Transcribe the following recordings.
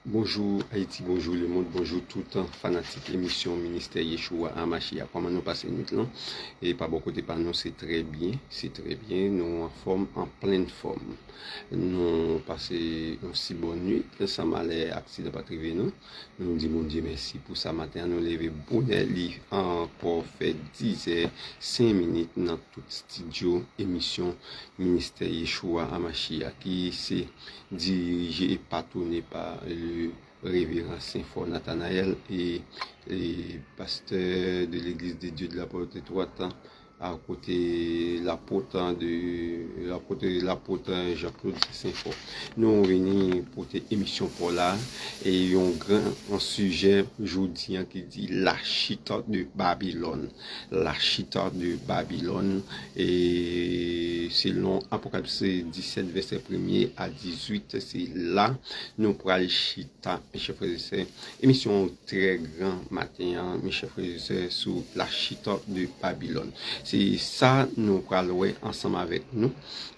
Bonjour Haïti, bonjour le monde, bonjour tout un fanatique émission Ministère Yeshua Amashia. Comment nous passons nous là? Et par beaucoup de par nous, c'est très bien, nous en forme, en pleine forme. Nous passé une si bonne nuit, ça m'a l'air accident pas arrivé nous. Nous disons mon Dieu merci pour ça matin, nous lever bon lit encore fait 10 h 5 minutes dans tout studio émission Ministère Yeshua Amashia qui s'est dirigé et patronné par le révérend Saint-Fort Nathanaël et pasteur de l'église des dieux de la porte étroite à côté l'apôtre Jean-Claude Saint-Fort. Nous venons pour cette émission pour là et un grand sujet aujourd'hui qui dit la chita de Babylone. La chita de Babylone et selon Apocalypse 17 verset 1er à 18, c'est là nous pour aller chita, mes chers frères et sœurs. Émission très grand matin, mes chers frères et sœurs, sur la chita de Babylone. C'est ça nous parlons ensemble avec nous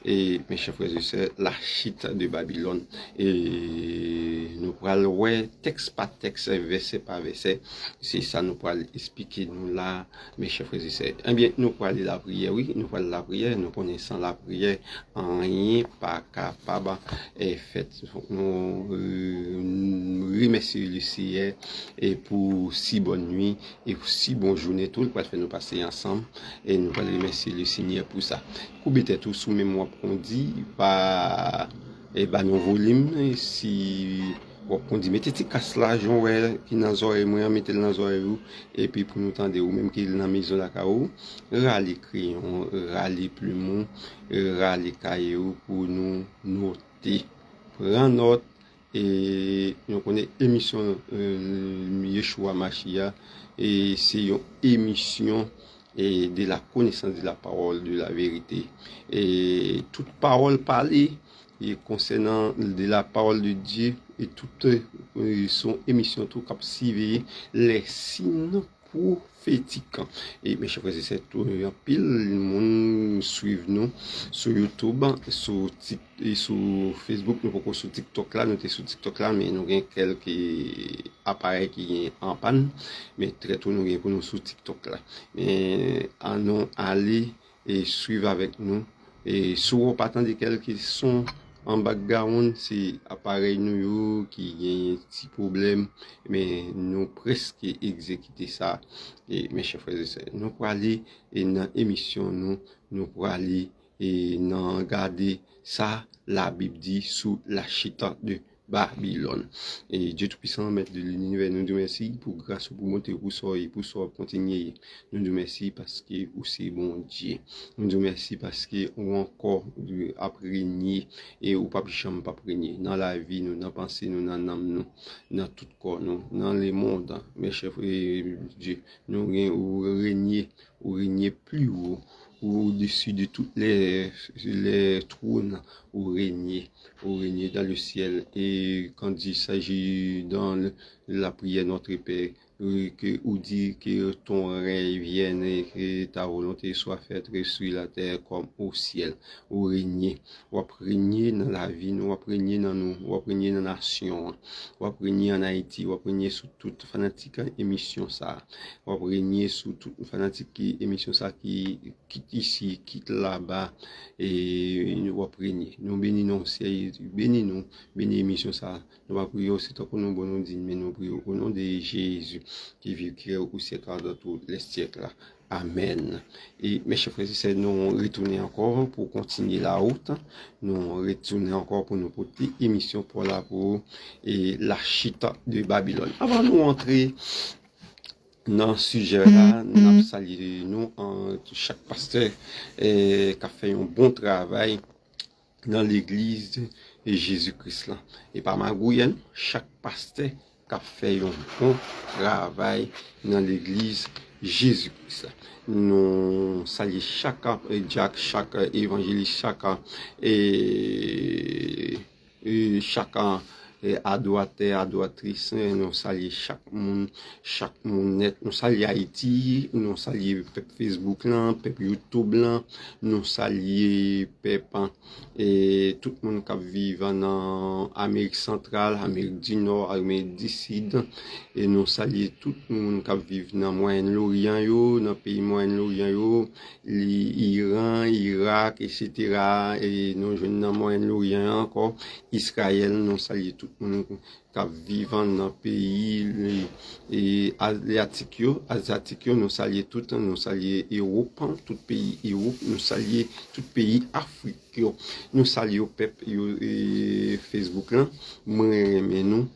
et mes chers frères et sœurs, la chita de Babylone et nous parlons texte par texte, verset par verset. C'est ça nous parlons expliquer nous là, mes chers frères et sœurs. Eh bien, nous parlons la prière, oui, nous parlons la prière, nous connaissons la prière en rien pas capable et fait. Nous remercions le Seigneur et pour si bonne nuit et pour si bonne journée tout le quoi fait nous passer ensemble et nous allons remercier le Seigneur pour ça. Coupez tout sous mémoire qu'on dit pas et bah nos volumes si on dit mettez petit casse là Joël qui dans oreille moi mettez dans oreille et puis pour nous tendre ou même qui dans maison la cao râler crayon râler plumeau râler caillou pour nous noter prendre note et nous connaît émission Yeshua Machia et c'est une émission et de la connaissance de la parole de la vérité et toute parole parlée et concernant de la parole de Dieu et toute son émission tout cap suivre les signes prophétiques et mes chers frères et sœurs tout en pile monde suivre nous sur YouTube sur Facebook nous pas sur TikTok là nous sommes sur TikTok là mais nous avons quelques appareils qui sont en panne mais très tôt nous avons pour nous sur TikTok là mais allons aller et suivre avec nous et souvent pas attendre quelques sons en background, c'est appareil nous qui a un petit problème, mais nous presque exécuter ça. Et mes chers frères et sœurs, nous pour aller et dans l'émission nous pour aller et dans regarder ça, la Bible dit sous la chita de Babylone. Et Dieu Tout-Puissant, Maître de l'univers, nous nous merci pour grâce, pour monter, pour continuer. Nous nous merci parce que vous c'est bon Dieu. Nous nous merci parce que on encore appris et ou pas jamais pas régner dans la vie, nous dans pensée, nous dans l'âme, nous dans tout corps, nous dans le monde, mes chers frères Dieu, nous régner plus haut au-dessus de toutes les trônes, ou régner dans le ciel. Et quand il s'agit dans la prière Notre Père, ou dit que ton règne vienne et que ta volonté soit faite sur la terre comme au ciel, ou régner dans la vie, ou régner dans nous, ou régner dans la nation, ou régner en Haïti, ou régner sous toute fanatique émission ça, ou régner sous toute fanatique émission ça qui quitte ici, quitte là-bas, et nous va régner. Nous bénissons, bénis émission ça. Nous va prier aussi tant que nous bon nous dit, mais nous prions au nom de Jésus qui vit au siècle dans tous les siècles. Amen. Et mes chers frères et sœurs, nous retournons encore pour continuer la route. Nous retournons encore pour nous porter émission pour la pour et la chita de Babylone. Avant de nous entrer dans ce sujet-là, nous saluons chaque pasteur qui a fait un bon travail dans l'église de Jésus-Christ là. Et par ma gouillenne, chaque pasteur qui a fait un bon travail dans l'église Jésus-Christ. Nous saluons chaque Jack, chaque évangéliste, chaque adorateurs, adoratrices, nous saluons chaque monde net, nous saluons Haïti, nous saluons peuple Facebook là, peuple YouTube là, nous saluons peuple et tout le monde qui vit en Amérique centrale, Amérique du Nord, Amérique du Sud, et nous saluons tout le monde qui vit dans Moyen-Orient, dans le pays Moyen-Orient, l'Iran, Irak, etc. Et nous jeunes dans Moyen-Orient encore, Israël, nous saluons tout le monde qui vit dans le pays et asiatique, nous saluons tout, nous saluons Europe, tout pays Europe, nous saluons tout pays Afrique, nous saluons peuple Facebook là, moi aimé nous.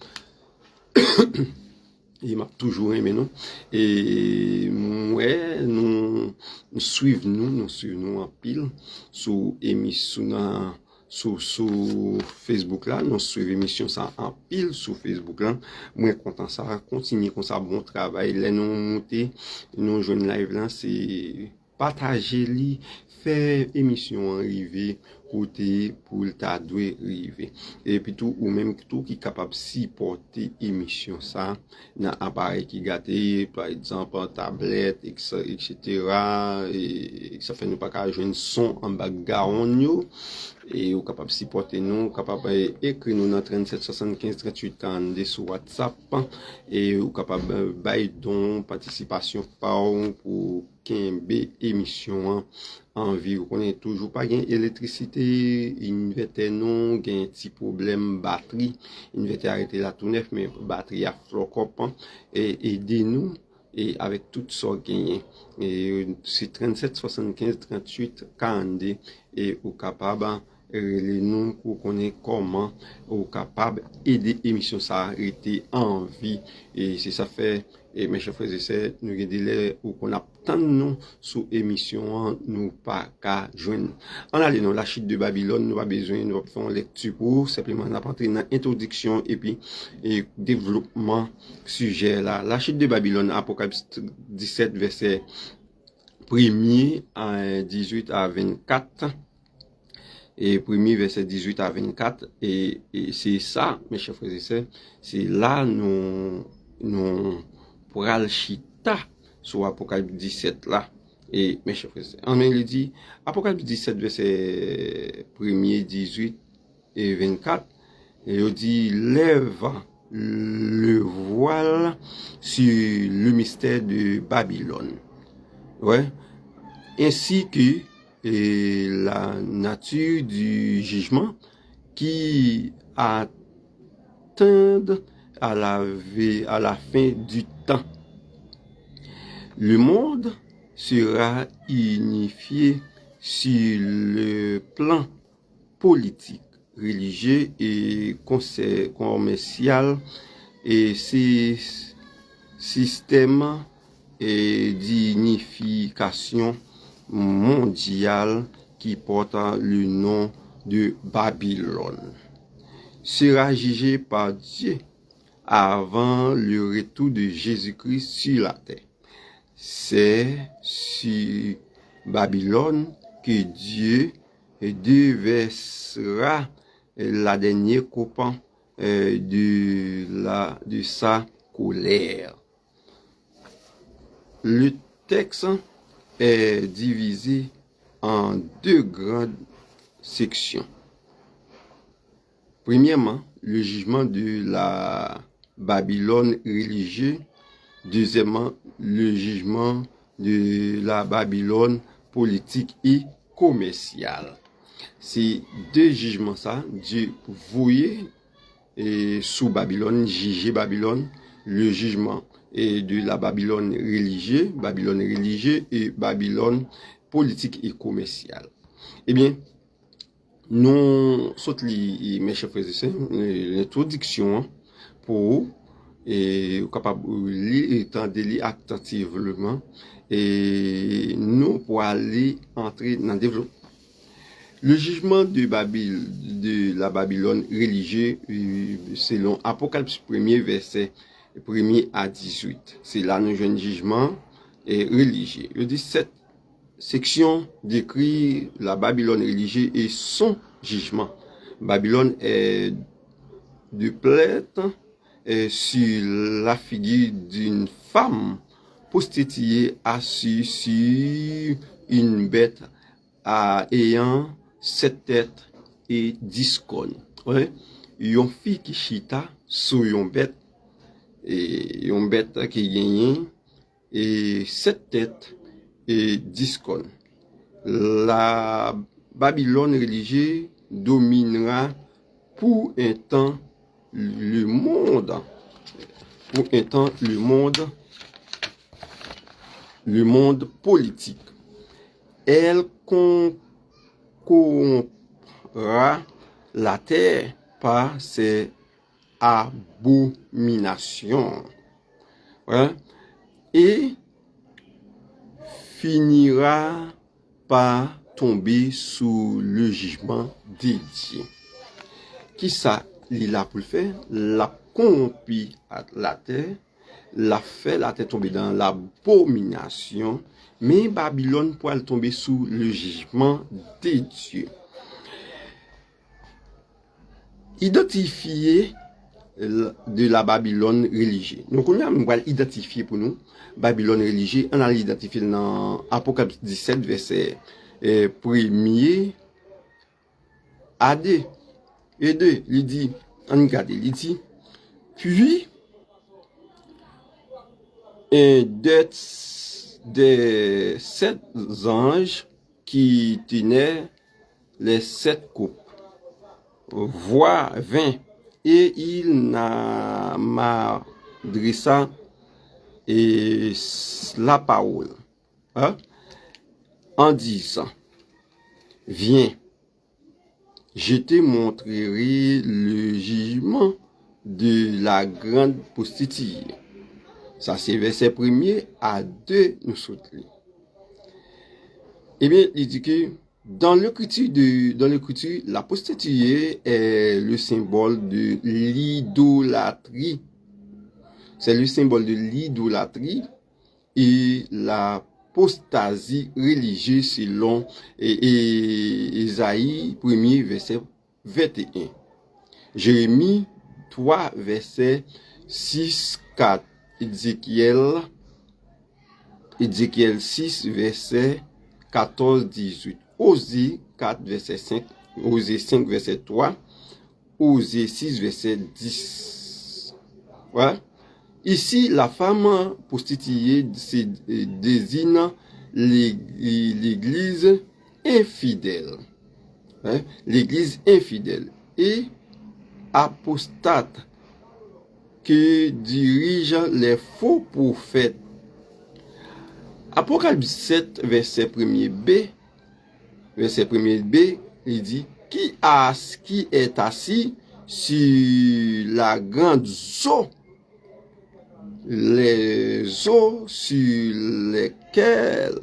Il m'a toujours aimé nous et ouais nous suivons en pile sur émission sur Facebook là, nous suivons émission ça en pile sur Facebook là. Moi content ça continue comme ça, bon travail les nous monter nous jeunes live là, c'est partager li, faire émission arriver côté pour ta doit arriver et puis tout ou même tout qui capable supporter émission ça dans appareil qui gâté par exemple tablette etc. et ça fait nous pas qu'à jouer un son en background et ou capable supporter nous capable écrire nous dans 37 75 38 42 sur WhatsApp et ou capable bailler don participation pour 15 émission en vie. Vous connaissez toujours pas gain électricité, inverter non, gain petit problème batterie, inverter arrêter la tout neuf mais batterie a flocop et aidez-nous et avec tout ça gagné et c'est 37 75 38 42 et au capable les noms pour connaître comment au capable aider émission ça arrêter en vie et c'est ça fait et mes chers frères et sœurs nous délai où qu'on attend nous sous émission nous pas qu'à joindre en aller dans la chute de Babylone nous pas besoin nous faire lecture pour simplement on a entrer dans introduction et puis et développement sujet là la chute de Babylone Apocalypse 17 verset 1er à 18 à 24 et premier verset 18 à 24 et c'est ça mes chers frères et sœurs c'est là nous pral chita sur Apocalypse 17 là et mes chers frères et sœurs en il dit Apocalypse 17 verset 1er 18 et 24 et il dit lève le voile sur le mystère de Babylone ouais ainsi que et la nature du jugement qui attend à la fin du temps. Le monde sera unifié sur le plan politique, religieux et commercial et ces systèmes d'unification mondiale qui porte le nom de Babylone sera jugé par Dieu avant le retour de Jésus-Christ sur la terre. C'est sur Babylone que Dieu déversera la dernière coupe de sa colère. Le texte est divisé en deux grandes sections. Premièrement, le jugement de la Babylone religieuse. Deuxièmement, le jugement de la Babylone politique et commerciale. Ces deux jugements, ça, Dieu voyait sous Babylone, juger Babylone, le jugement et de la Babylone religieuse et Babylone politique et commerciale. Eh bien, nous saute mes chers frères et sœurs, l'introduction pour et capable lire entendre attentivement et nous pour aller entrer dans le développement. Le jugement de la Babylone religieuse selon Apocalypse 1er verset 1er à 18. C'est là nous jeunes jugement et religieux. Le 17 section décrit la Babylone religieuse et son jugement. Babylone est de plainte sur la figure d'une femme prostituée assise sur une bête ayant 7 têtes et 10 cornes. Ouais? Yon fille qui chita sur une bête qui gagne et 7 têtes et 10 cornes. La Babylone religieuse dominera pour un temps le monde, le monde politique. Elle corrompra la terre par ses abominations. Ouais? Et finira par tomber sous le jugement de Dieu. Qui ça, il a pour le faire? La corrompi la terre, la fait la terre tomber dans l'abomination, mais Babylone pourra tomber sous le jugement de Dieu. Identifier de la Babylone religieuse. Donc, on va identifier pour nous Babylone religieuse. On a identifié dans Apocalypse 17, verset 1er à 2. Et 2, il dit, on regarde, il dit, puis, un des 7 anges qui tenaient les 7 coupes, voix 20, et il m'adressa la parole, hein, en disant, viens, je te montrerai le jugement de la grande prostituée. Ça, c'est verset 1er à 2, nous soutenons. Eh bien, il dit que dans l'écriture, la prostituée est le symbole de l'idolâtrie. C'est le symbole de l'idolâtrie et l'apostasie religieuse selon Ésaïe 1er, verset 21. Jérémie 3, verset 6, 4. Ézéchiel 6, verset 14, 18. Osée 4, verset 5. Osée 5, verset 3. Osée 6, verset 10. Ouais. Ici, la femme prostituée désigne l'église infidèle. Hein? L'église infidèle et apostate que dirigent les faux prophètes. Apocalypse 7, verset 1b, il dit, qui est assis sur la grande eau, les eaux sur lesquelles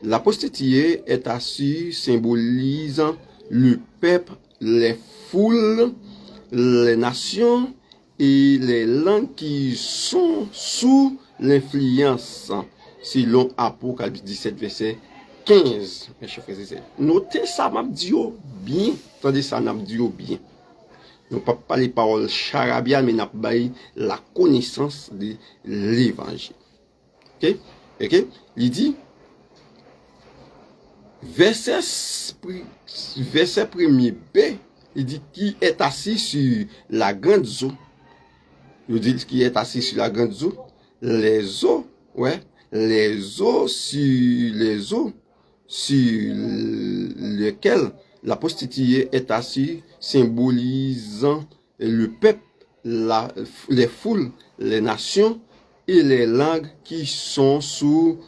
la prostituée est assise symbolisant le peuple, les foules, les nations et les langues qui sont sous l'influence, selon Apocalypse 17, verset 15. Notez ça, m'a dit bien. Attendez ça, m'a dit bien. Nous ne parlons pas les paroles charabiales, mais nous avons la connaissance de l'évangile. Ok? Ok? Il dit, verset 1er B, il dit qui est assis sur la grande eau. Il dit qui est assis sur la grande eau. Les eaux, ouais, les eaux sur lesquelles la prostituée est assise, symbolisant le peuple, les foules, les nations et les langues qui sont sous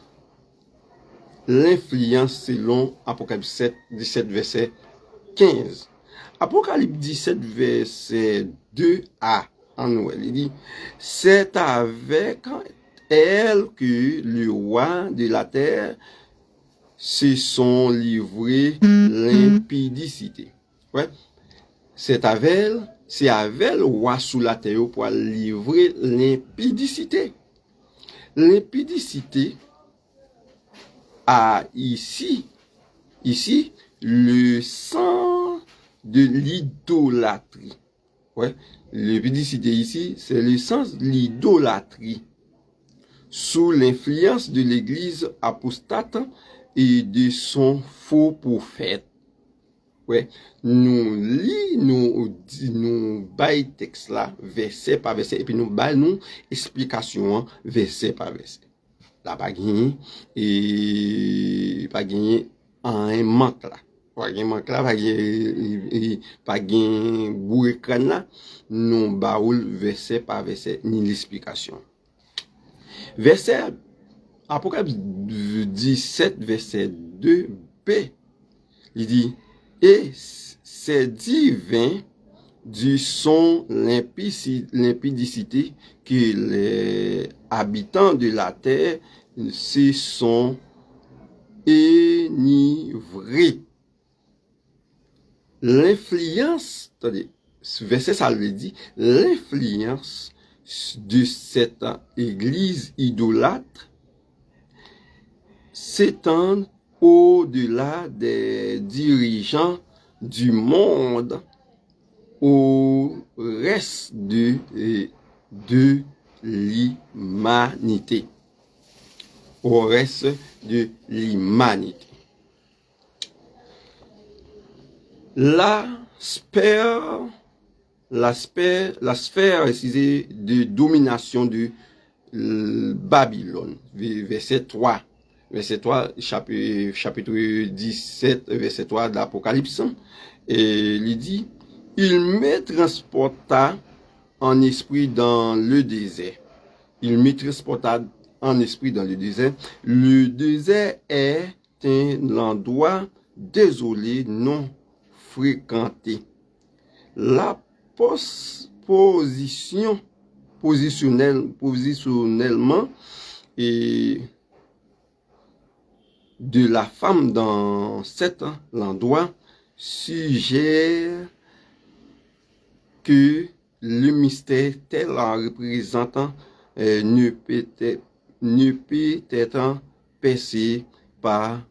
l'influence selon Apocalypse 17, verset 15. Apocalypse 17, verset 2a, en Noël, il dit, c'est avec elle que le roi de la terre se sont livrés l'impudicité. Ouais. C'est avec le roi sous la terre pour livrer l'impudicité. L'impudicité a ici, le sang de l'idolâtrie. Ouais. Le publicité ici, c'est le sens de l'idolâtrie. Sous l'influence de l'église apostate et de son faux prophète. Ouais, nous bail texte là, verset par verset, et puis nous bail nous explication, verset par verset. Là, pas gagné, et pas gagné un manque là. Pas gagné manque là, pas gagné bout écran là, nous baoul verset par verset, ni l'explication. Verset, Apocalypse 17, verset 2b, il dit, et c'est divin du son limpidicité que les habitants de la terre se sont enivrés. L'influence, attendez, ce verset ça le dit, l'influence de cette église idolâtre s'étend au-delà des dirigeants du monde au reste de l'humanité. Au reste de l'humanité. La sphère excusez, de domination de Babylone, verset 3. Verset 3, chapitre 17, verset 3 de l'Apocalypse. Et il dit, il me transporta en esprit dans le désert. Il me transporta en esprit dans le désert. Le désert est un endroit désolé, non fréquenté. La positionnellement, et de la femme dans cet endroit suggère que le mystère tel en représentant ne peut être percé par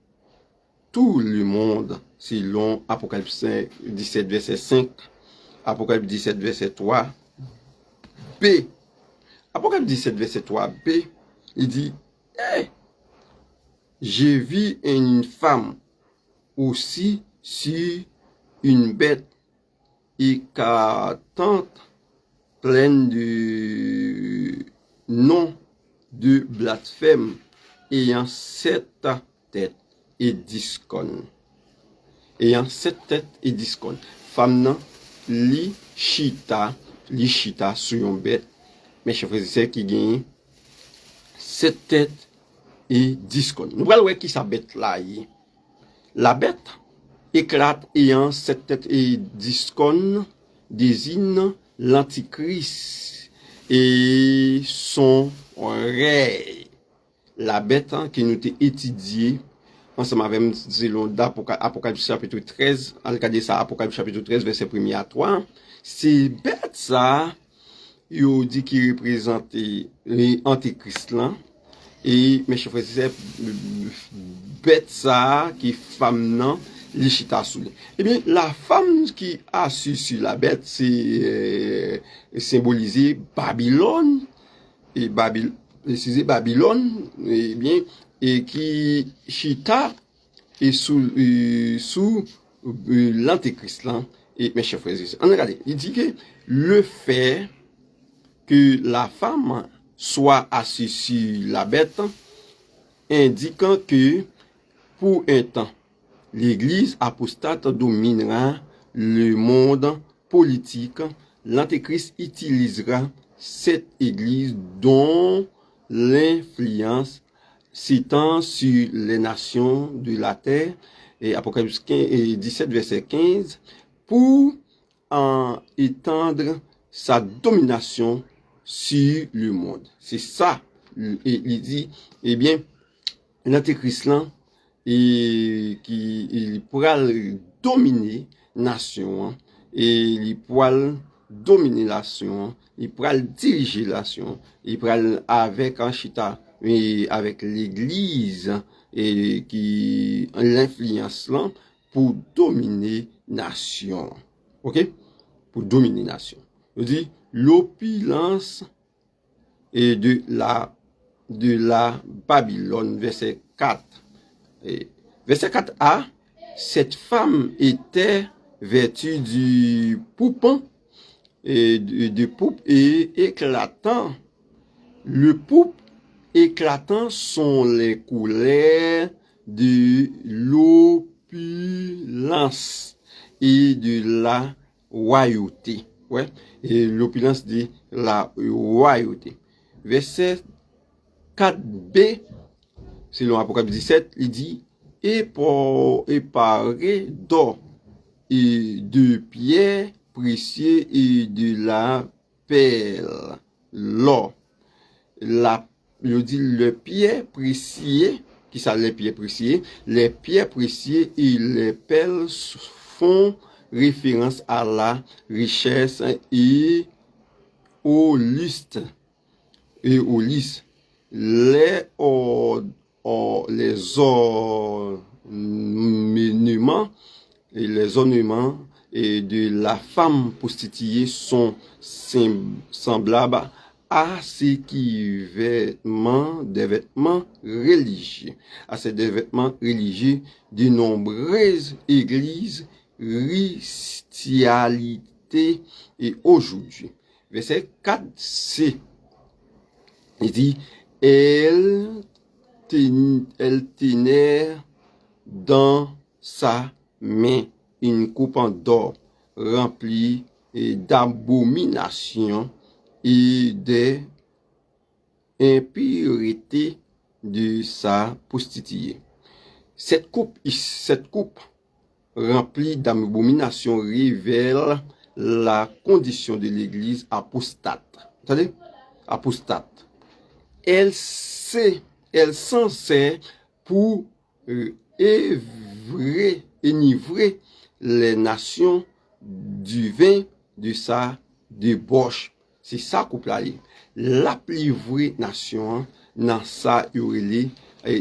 tout le monde selon Apocalypse 17 verset 5, Apocalypse 17 verset 3 B. Apocalypse 17 verset 3 B, il dit, hey, j'ai vu une femme aussi sur une bête écartante, pleine de noms de blasphème, ayant 7 têtes et 10 cornes. Ayant 7 têtes et 10 cornes. Femme nan, li chita sur une bête, mais je faisais qui gagne 7 têtes et 10 cornes. Nous voyons qui sa bête là. La bête éclate ayant 7 têtes et 10 cornes désigne l'antichrist et son règne. La bête qui nous était étudiée ensemble avec Apocalypse chapitre 13, en regardez ça, Apocalypse chapitre 13, verset 1 à 3, c'est bête ça, il dit qu'il représentait l'antichrist là, et mes chers frères et sœurs, bête ça, qui femme non, les chita sous. Eh bien, la femme qui a su sur la bête, c'est symbolisé Babylone, et Babylone, eh bien, et qui chita et sous l'antéchrist là. Et mes chers frères et sœurs, regardez, il dit que le fait que la femme soit assise sur la bête, indiquant que pour un temps, l'église apostate dominera le monde politique. L'antéchrist utilisera cette église dont l'influence s'étend sur les nations de la terre, et Apocalypse 17 verset 15, pour en étendre sa domination sur le monde. C'est ça. Et il dit, eh bien, l'antéchrist là, et qui il pourra dominer nation, et il pourra dominer nation, il pourra diriger nation, il pourra avec Anchita et avec l'église et qui l'influence là pour dominer nation. ok? Pour dominer la nation. Il dit, l'opulence et de la Babylone, verset 4. Et verset 4a, cette femme était vêtue du pourpre et de pourpre et éclatant. Le pourpre éclatant sont les couleurs de l'opulence et de la royauté. Ouais. Et l'opulence de la royauté. Verset 4b, selon Apocalypse 17, il dit, et paré d'or et de pierres précieuses et de la perle. L'or. Je dis le pierre précieux, qui ça les pierres précieuses? Les pierres précieuses et les perles font référence à la richesse et au lustre. Et au lys. Les ornements et de la femme prostituée sont semblables à ce qui des vêtements religieux. À ces vêtements religieux de nombreuses églises christialité et aujourd'hui. Verset 4c. Il dit, elle tenait dans sa main une coupe en d'or remplie d'abominations et des impuretés de sa prostituée. Cette coupe remplie d'abominations révèle la condition de l'église apostate. Vous savez? Apostate. Elle s'en sert pour enivrer les nations du vin de sa débauche. C'est ça qu'on peut aller. La plus vraie nation, dans ça, il y aurait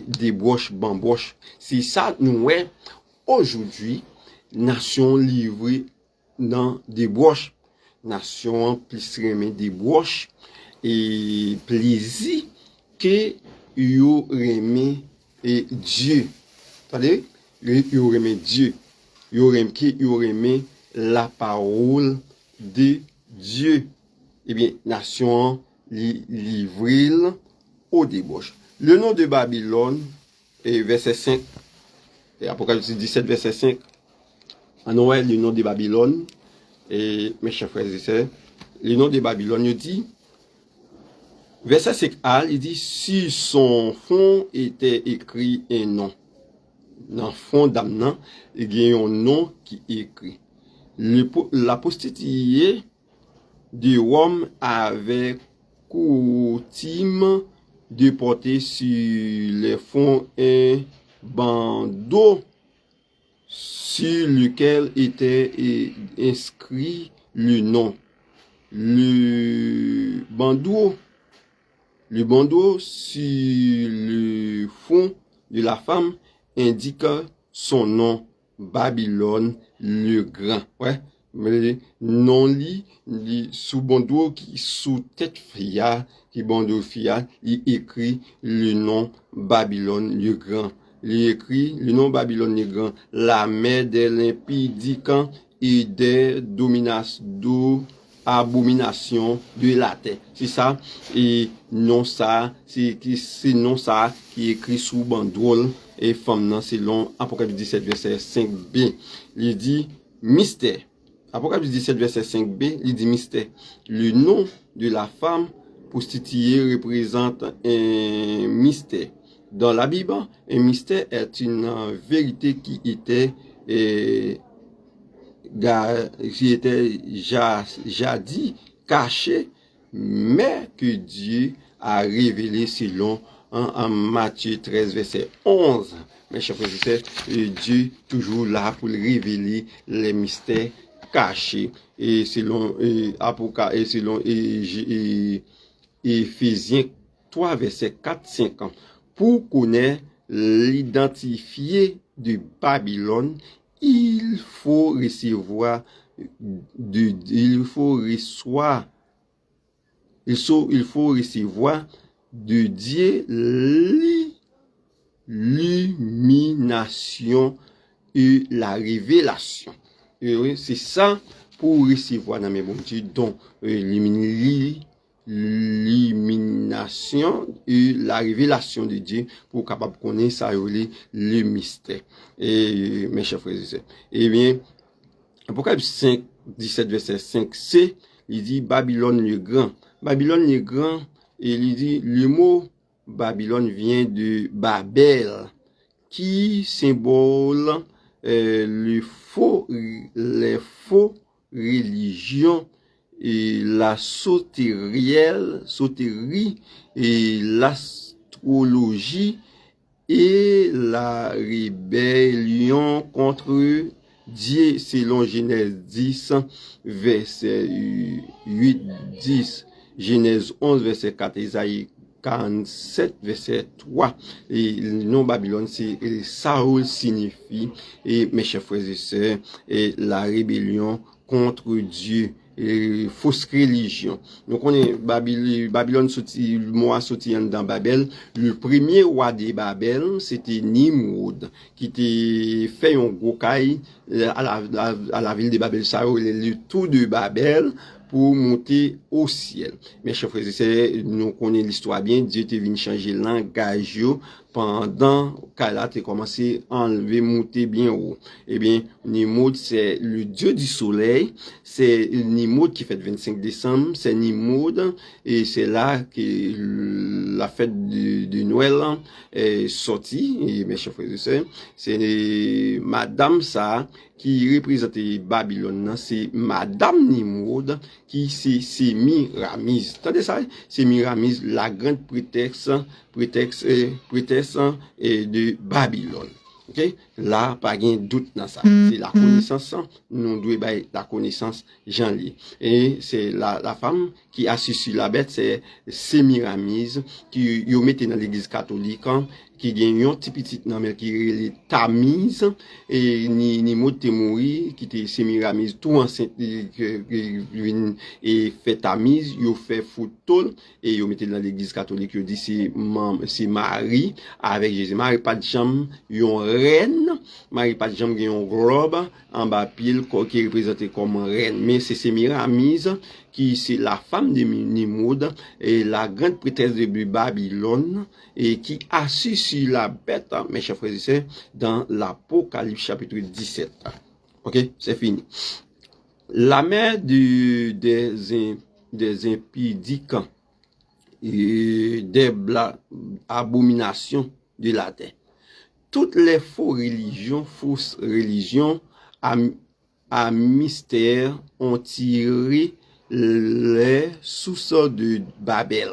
débauche, bamboche. C'est ça, nous, aujourd'hui, nation livrée dans débauche. Nation plus remet débauche et plaisir que yo remet et Dieu. C'est-à-dire, yo remet Dieu. Yo remet la parole de Dieu. Eh bien, nation livrée au débauche. Le nom de Babylone, et verset 5, et Apocalypse 17, verset 5, en Noël, le nom de Babylone, et mes chers frères et sœurs, le nom de Babylone, il dit, verset 5a, il dit, si son fond était écrit un nom, dans le fond d'Amnan, il y a un nom qui est écrit. La prostituée de Rome avait coutume de porter sur les fonds un bandeau sur lequel était inscrit le nom. Le bandeau sur le fond de la femme indique son nom, Babylone le Grand. Ouais, mais non li sous bandeau qui sous tête fia, qui bandeau fia, il écrit le nom Babylone le Grand. Il écrit le nom Babylone le Grand, la mère des limpidiquants et des abominations de la terre. C'est ça, et non ça, c'est non ça qui est écrit sous banderole et femme non, selon Apocalypse 17, verset 5b. Il dit mystère. Apocalypse 17, verset 5b, il dit mystère. Le nom de la femme prostituée représente un mystère. Dans la Bible, un mystère est une vérité qui était jadis caché, mais que Dieu a révélé selon en Matthieu 13, verset 11. Mes chers frères et sœurs, Dieu toujours là pour révéler les mystères cachés. Et selon Éphésiens 3, verset 4-5, pour connaître l'identifié de Babylone, il faut recevoir il faut recevoir de Dieu l'illumination et la révélation. Et oui, c'est ça pour recevoir dans mes bons Dieu, donc l'illumination et la révélation de Dieu pour capable connaître ça le mystère. Et mes chers frères et sœurs, eh bien, Apocalypse 5, 17, verset 5c, il dit Babylone le grand. Babylone le grand, et il dit le mot Babylone vient de Babel, qui symbole les faux religions et la sauterie et l'astrologie et la rébellion contre Dieu selon Genèse 10, verset 8, 10, Genèse 11, verset 4, Isaïe 47, verset 3. Et le nom Babylone, c'est Saoul signifie, et mes chers frères et sœurs, et la rébellion contre Dieu. Et fausse religion. Donc on est Babylone sorti, le mot sorti dans Babel. Le premier roi de Babel, c'était Nimrod, qui était fait un gros caille à la ville de Babel, ça le tout de Babel pour monter au ciel. Mes chers frères et sœurs, nous connaissons l'histoire bien. Dieu te venu changer le langage pendant qu'elle a commencé à enlever, monter bien haut. Eh bien, Nimrod, c'est le dieu du soleil. C'est Nimrod qui fait le 25 décembre. C'est Nimrod. Et c'est là que la fête de Noël est sortie. Et mes chers frères et sœurs, c'est Madame ça qui représente Babylone, c'est Madame Nimrod, qui c'est Sémiramis. Attendez ça, Sémiramis, la grande prétexte de Babylone. Ok? Là, pas de doute dans ça. C'est la connaissance, nous devons la connaissance Jean-Li. Et c'est la femme qui assiste sur la bête, c'est Sémiramis, qui y mettait dans l'église catholique, qui gagne un petit nom qui est Tamise, et ni mot te mouri, qui était Sémiramis, tout enceinte, et fait Tamise, yo fait photo, et yo mettait dans l'église catholique, yo dit c'est Marie, avec Jésus. Marie pas de jambe, yon reine, Marie pas de jambe, yon globe, en bas pile, qui est représenté comme reine. Mais c'est Sémiramis, qui c'est la femme de Nimrod, et la grande prêtresse de Babylone, et qui assis sur la bête, mes chers frères et sœurs, dans l'Apocalypse chapitre 17. Ok, c'est fini. La mère des impudiques et des abominations de la terre. Toutes les fausses religions à mystère ont tiré les sources de Babel.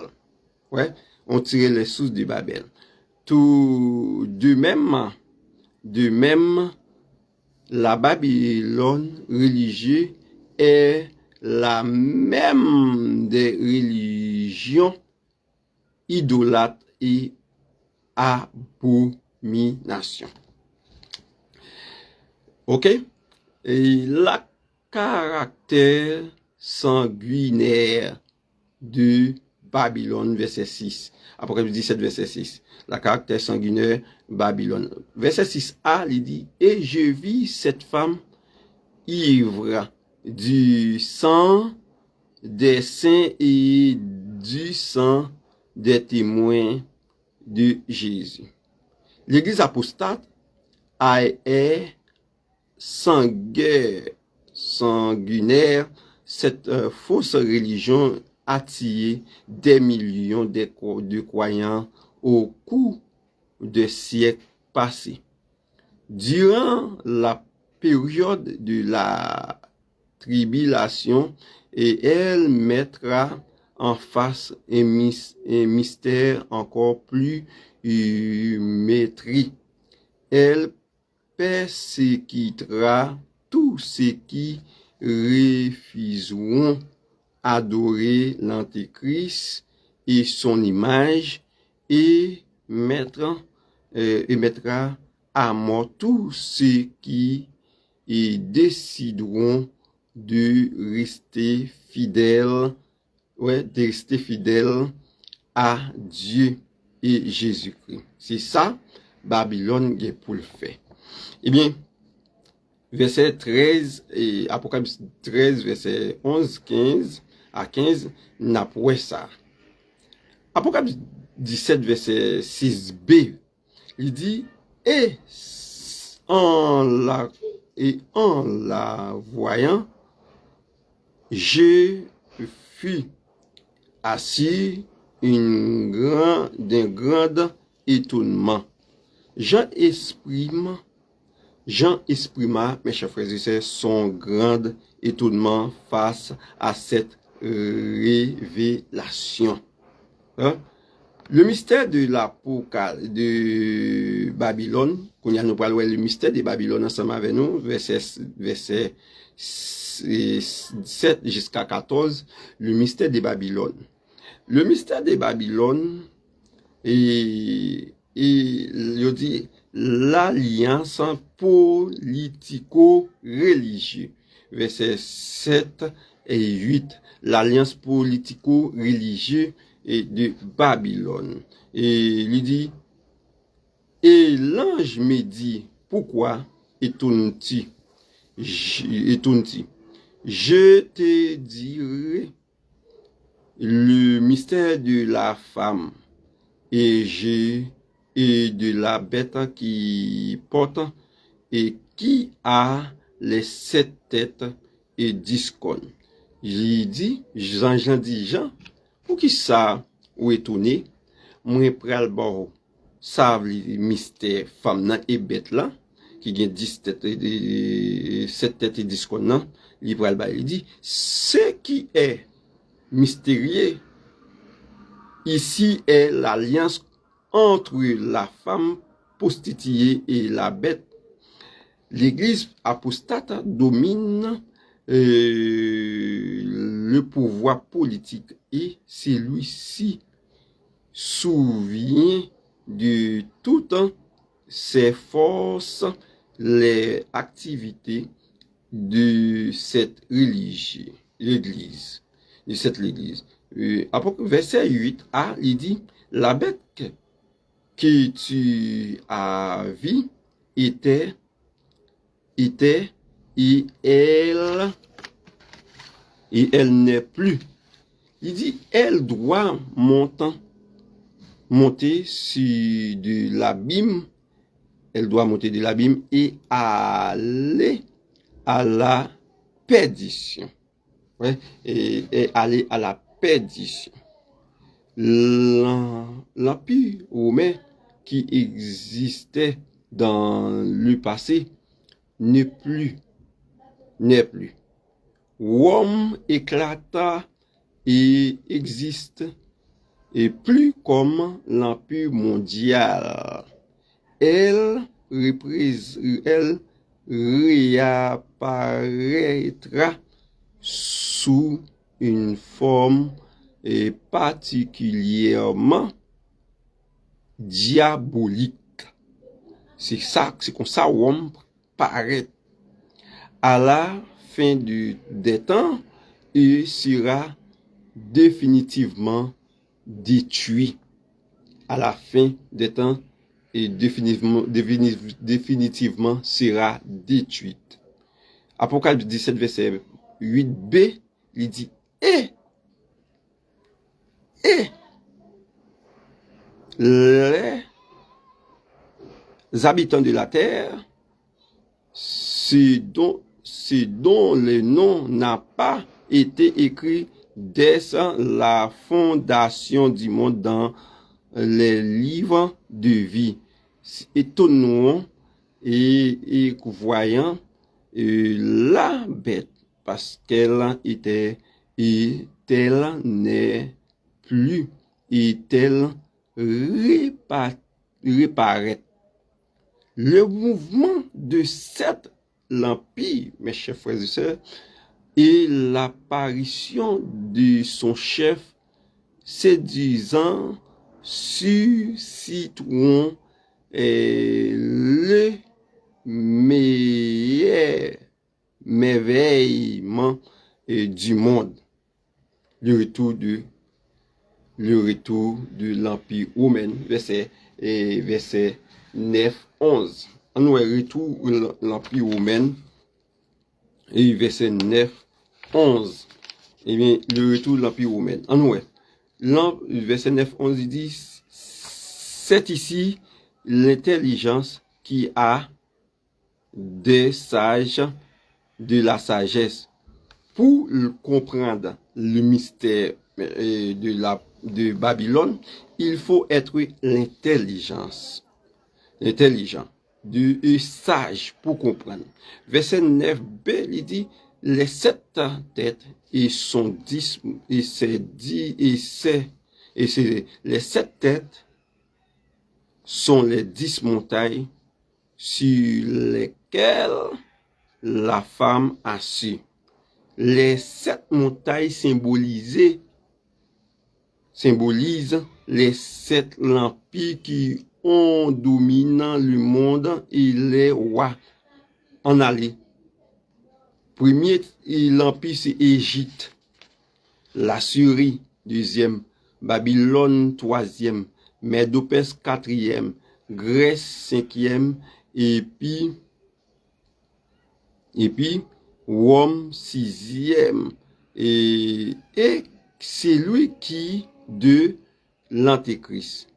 Ouais, ont tiré les sources de Babel. Tout de même, la Babylone religieuse est la même des religions idolâtres et abominations. Ok? Et la caractère sanguinaire de Babylone, verset 6. Apocalypse 17, verset 6. La caractère sanguinaire Babylone. Verset 6a, il dit, et je vis cette femme ivre du sang des saints et du sang des témoins de Jésus. L'église apostate est sanguinaire. Cette fausse religion attiré des millions de croyants au cours des siècles passés. Durant la période de la tribulation, et elle mettra en face un mystère encore plus maîtrisé. Elle persécutera tous ceux qui refuseront adorer l'Antéchrist et son image et mettra à mort tous ceux qui décideront de rester fidèle, de rester fidèle à Dieu et Jésus-Christ. C'est ça, Babylone est pour le faire. Eh bien, verset 13, et Apocalypse 13, verset 11, 15 à 15, n'a pas ça. Apocalypse 17, verset 6b, il dit, en la voyant, je fus assis d'un grand étonnement. Jean exprima, mes chers frères et sœurs, son grand étonnement face à cette révélation. Hein? Le mystère de Babylone, qu'on y a nous parlé, le mystère de Babylone ensemble avec nous, verset 7 jusqu'à 14, le mystère de Babylone. Le mystère de Babylone, il dit l'alliance politico-religieuse. Verset 7 et 8, l'alliance politico-religieuse de Babylone. Et il dit, et l'ange me dit, pourquoi étonnes-tu? Je te dirai le mystère de la femme et de la bête qui porte et qui a les 7 têtes et 10 cornes. J'ai dit, Jean dit, Jean, pour qui ça ou étonné, moi pral bon ça le mystère femme et bête là qui gagne 10 têtes et 7 têtes et 10 cornes, il pral ba il dit ce qui est mystérieux ici est l'alliance entre la femme prostituée et la bête. L'église apostate domine le pouvoir politique et celui-ci souvient de toutes ses forces les activités de cette religion, l'église, de cette église. Verset 8a, il dit, la bête que tu as vue était et elle n'est plus. Il dit, elle doit monter sur de l'abîme, elle doit monter de l'abîme et aller à la perdition. Ouais, et aller à la perdition. L'empire romain qui existait dans le passé n'est plus. Rome éclata et existe et plus comme l'empire mondial. Elle réapparaîtra sous une forme particulièrement diabolique. C'est comme ça Rome paraît. À la fin des temps, il sera définitivement détruit. À la fin des temps, et définitivement sera détruite. Apocalypse 17, verset 8b, il dit, et les habitants de la terre, ce dont le nom n'a pas été écrit dès la fondation du monde dans les livres de vie. Étonnons et voyant la bête parce qu'elle était et elle n'est plus et elle réparait. Le mouvement de l'empire, mes chers frères et sœurs, et l'apparition de son chef séduisant susciteront le meilleur l'émerveillement du monde, le retour de l'Empire romain, verset 9, 11. On voit le retour de l'Empire romain, et verset 9, 11. Eh bien, le retour de l'Empire romain. On voit. Verset 9, 11, il dit, c'est ici l'intelligence qui a des sages de la sagesse. Pour comprendre le mystère de Babylone, il faut être l'intelligent, sage pour comprendre. Verset 9b, il dit, les 7 têtes et sont 10, et c'est 10, les 7 têtes sont les 10 montagnes sur lesquelles la femme assis. Les 7 montagnes symbolisent les 7 empires qui ont dominé le monde et les rois en allée. Premier l'empire, c'est Égypte. L'Assyrie, deuxième. Babylone, troisième. Médo-Perse, quatrième. Grèce, cinquième. Et puis Rome, sixième. Et c'est lui qui de l'Antéchrist.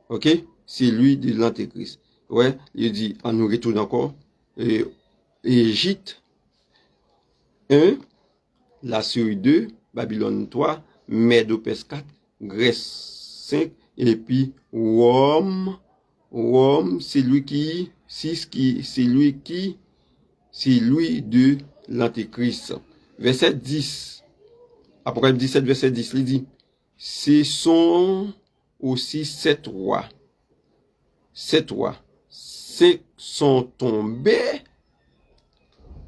Ok? C'est lui de l'Antéchrist. Ouais, il dit, on nous retourne encore. Égypte 1, l'Assyrie 2, Babylone 3, Médo-Perse 4, Grèce 5, et puis Rome, c'est lui de l'Antéchrist. Verset 10, Apocalypse 17, verset 10, il dit, ce sont aussi 7 rois. 7 rois. 5 sont tombés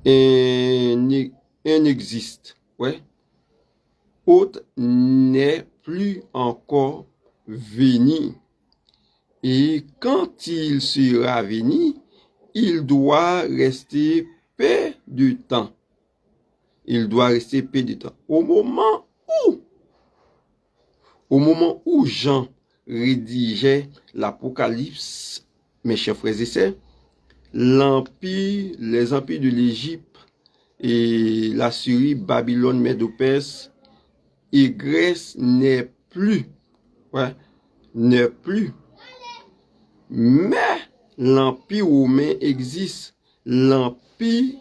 et n'existe. Ouais. Autre n'est plus encore venu. Et quand il sera venu, il doit rester peu de temps. Il doit rester peu de temps. Au moment où Jean rédigeait l'Apocalypse, mes chers frères et sœurs, les empires de l'Égypte et l'Assyrie, Babylone, Médo-Perse et Grèce n'est plus. Mais l'empire romain existe. L'empire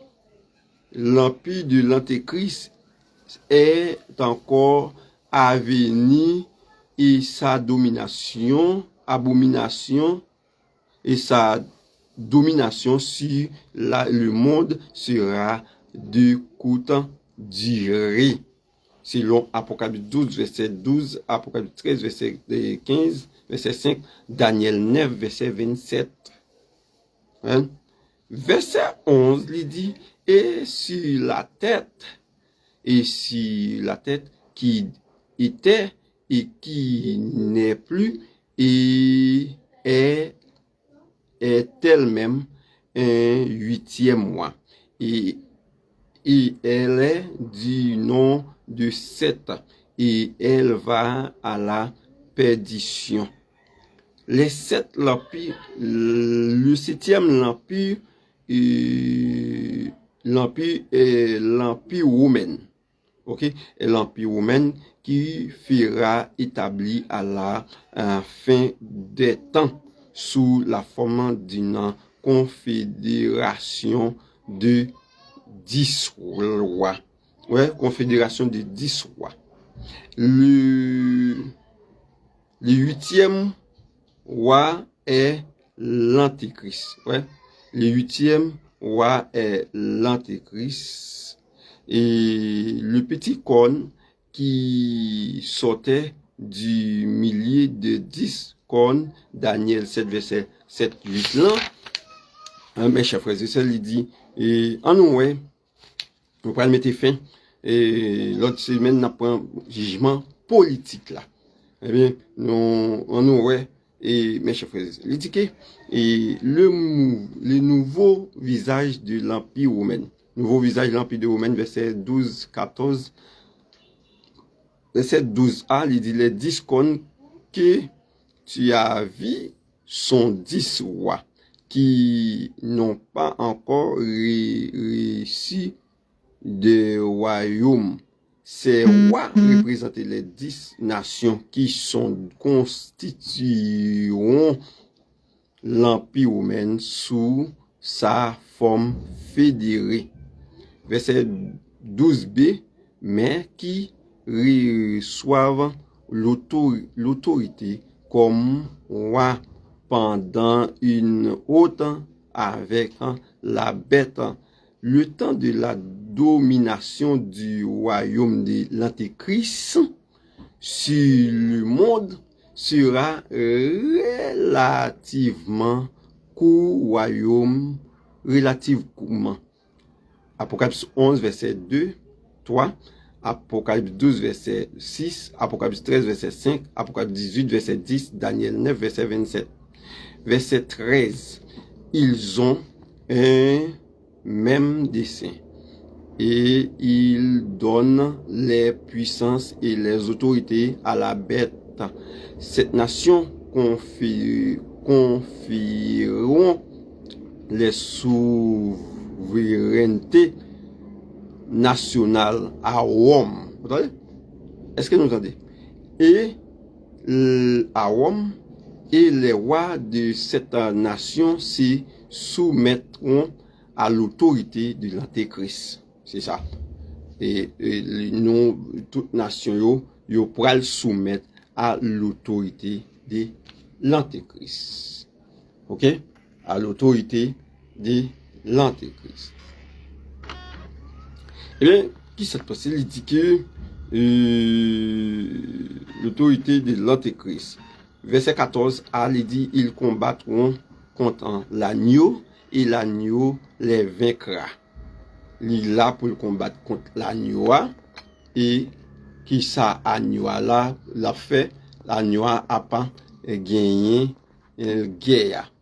de l'Antéchrist est encore à venir et sa domination sur le monde sera de courte durée. Selon Apocalypse 12, verset 12, Apocalypse 13, verset 15, verset 5, Daniel 9, verset 27. Hein? Verset 11, il dit, et sur la tête qui était et qui n'est plus, et est elle-même un 8e mois. Et elle est du nom de Seth, et elle va à la perdition. Les 7 l'empire, le 7e l'empire est l'empire romain. Ok? Et l'empire romain qui fera établi à la fin des temps sous la forme d'une confédération de 10 rois. Ouais, confédération de 10 rois. Le 8e roi est l'Antéchrist. Ouais. Le 8e roi est l'Antéchrist. Et le petit corne qui sortait du milieu de 10 cornes, Daniel 7, verset 7, 8 là, mes chers frères et sœurs, il dit, et en nous, ouais, on va mettre fin, et l'autre semaine, on apprend jugement politique là. Eh bien, on nous, ouais, et mes chers frères et sœurs, il dit que, et le nouveau visage de l'Empire romain. Nouveau visage, l'Empire de Romaine, verset 12, 14. Verset 12a, il dit, les 10 cônes que tu as vus sont 10 rois qui n'ont pas encore réussi de royaume. Ces rois représentent les 10 nations qui constitueront l'Empire romain sous sa forme fédérée. Verset 12b, mais qui reçoivent l'autorité comme roi pendant une haute avec la bête. Le temps de la domination du royaume de l'Antéchrist sur le monde sera relativement relativement. Apocalypse 11, verset 2, 3, Apocalypse 12, verset 6, Apocalypse 13, verset 5, Apocalypse 18, verset 10, Daniel 9, verset 27. Verset 13, ils ont un même dessein et ils donnent les puissances et les autorités à la bête. Cette nation confieront les souverainetés nationales à Rome. Vous entendez? Est-ce que vous entendez? Et à Rome, et les rois de cette nation se soumettront à l'autorité de l'Antéchrist. C'est ça. Et nous, toute nation, yo pourra soumettre à l'autorité de l'Antéchrist. Ok? À l'autorité de l'Antéchrist. Eh bien, qui s'est passé? Il dit que l'autorité de l'Antéchrist. Verset 14, il dit, ils combattront contre l'agneau et l'agneau les vaincra. Il est là pour combattre contre l'agneau et qui ça agneau là l'a fait, l'agneau a pas gagné guerre.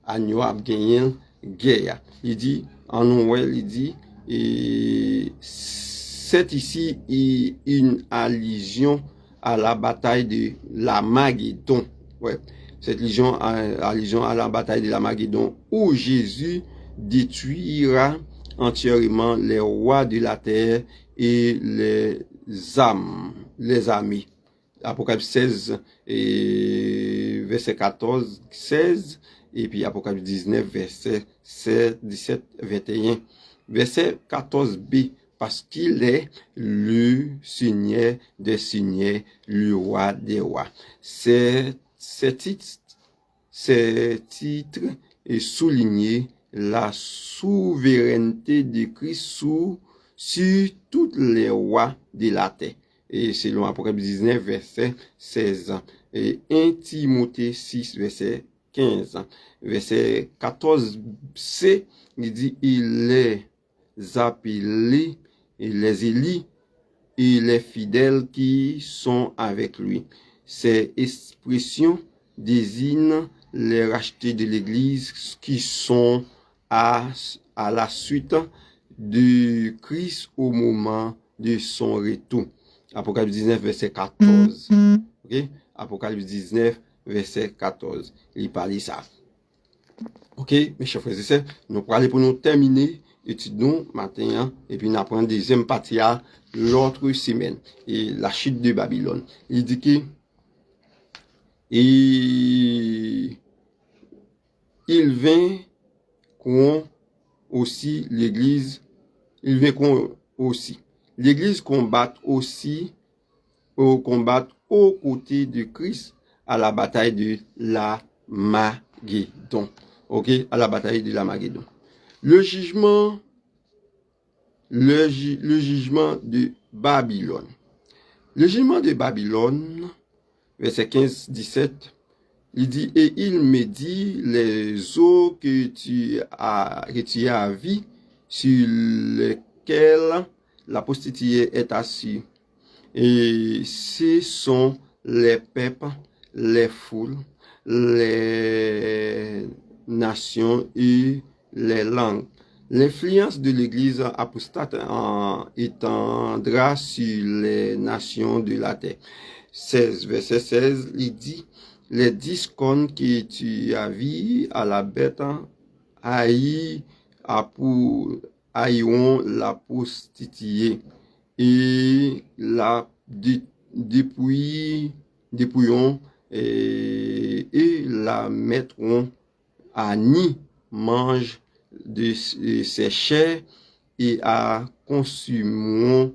Agneau a gagné guerre. Il dit, en Noël, il dit, et c'est ici une allusion à la bataille de l'Armageddon. Ouais. Cette allusion à la bataille de l'Armageddon où Jésus détruira entièrement les rois de la terre et les armées. Apocalypse 16, verset 14, 16, et puis Apocalypse 19, verset 17, 21. Verset 14b, parce qu'il est le Seigneur des seigneurs, le roi des rois. Ces titres est souligné la souveraineté de Christ sur tous les rois de la terre. Et selon Apocalypse 19, verset 16. Et 1 Timothée 6, verset 15. Verset 14c, il dit, il les appelés et les élus et les fidèles qui sont avec lui. Ces expressions désignent les rachetés de l'Église qui sont à la suite de Christ au moment de son retour. Apocalypse 19, verset 14. Okay? Apocalypse 19, verset 14. Il parle ça. Ok, mes chers frères et sœurs, nous allons pour nous terminer étudions matin et puis nous apprenons deuxième partie à l'autre semaine et la chute de Babylone. Il dit que et il vint aussi l'église, l'église combat aussi aux côtés de Christ à la bataille de l'Armageddon. Ok, à la bataille de l'Armageddon. Le jugement de Babylone. Le jugement de Babylone, verset 15-17, il dit, et il me dit, les eaux que tu as vues, sur lesquelles la prostituée est assise, et ce sont les peuples, les foules, les nations et les langues. L'influence de l'Église apostate étendra sur les nations de la terre. 16, verset 16, il dit, les 10 cornes que tu as vus à la bête haïront la prostituée et la dépouilleront et la mettront à nu, mange de ses chairs et à consumeront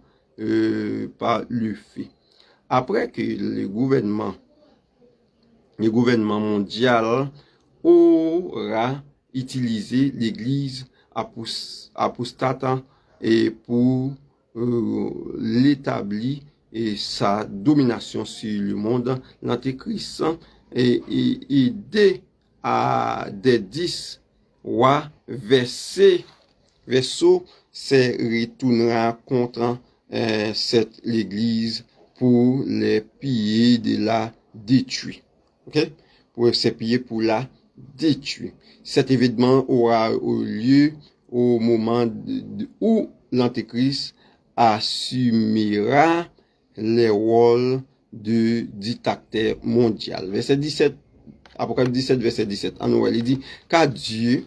par le feu. Après que le gouvernement mondial aura utilisé l'Église apostate et pour l'établir et sa domination sur le monde, l'Antéchrist et des 10 rois verseau se retournera contre l'Église pour les piller de la détruire. Ok? Pour se piller pour la détruire. Cet événement aura lieu au moment où l'Antéchrist assumera les rôles de dictateur mondial. Verset 17, Apocalypse 17, verset 17. En Noël, il dit, car Dieu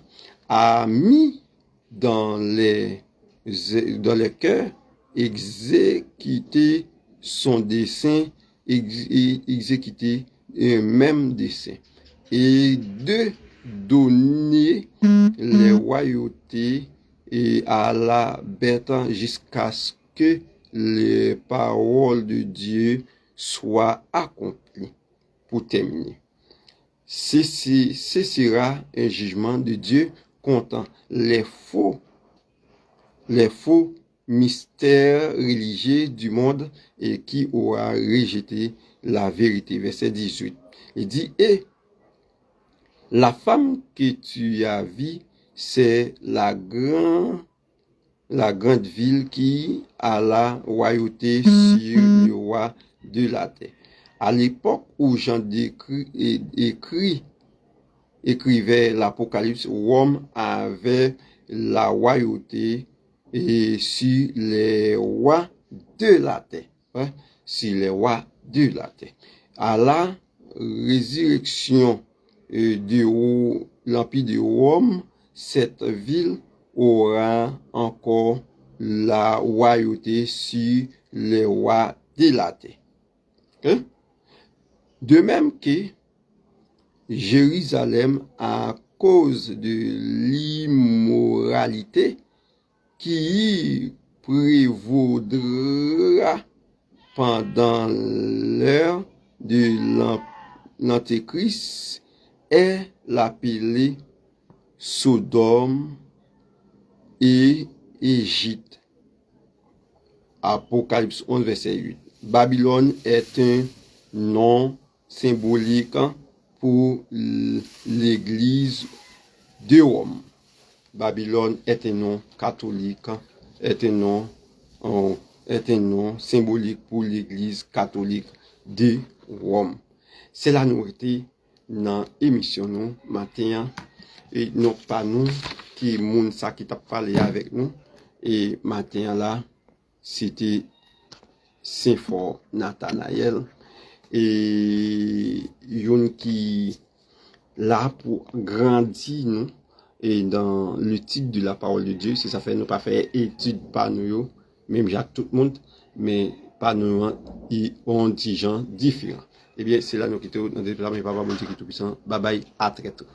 a mis dans les cœurs exécuter son dessein, exécuter un même dessein, et de donner les royautés à la bête jusqu'à ce que les paroles de Dieu soient accomplies. Pour terminer, ce sera un jugement de Dieu contre les faux mystères religieux du monde et qui aura rejeté la vérité. Verset 18. Il dit, et la femme que tu as vue, c'est la grande ville qui a la royauté sur le roi de la terre. À l'époque où Jean écrivait l'Apocalypse, Rome avait la royauté et sur les rois de la terre. Hein? Sur les rois de la terre. À la résurrection de l'Empire de Rome, cette ville aura encore la royauté sur les rois de la terre. Hein? De même que Jérusalem, à cause de l'immoralité qui prévaudra pendant l'heure de l'Antéchrist, est appelée Sodome et Égypte. Apocalypse 11, verset 8. Babylone est un nom symbolique pour l'Église de Rome. Babylone est un nom catholique, est un nom symbolique pour l'Église catholique de Rome. C'est la nouveauté dans l'émission nous matin et non pas nous qui moun ça qui t'a parlé avec nous et matin là c'était Saint-Fort Nathanaël et yon qui là pour grandir nous et dans le titre de la parole de Dieu, si ça fait nous pas faire étude par nous même j'ai tout le monde mais pas nous on dit gens différents. Eh bien c'est là nous qui te dans des papa bon Dieu qui tout puissant. Bye bye, à très tôt.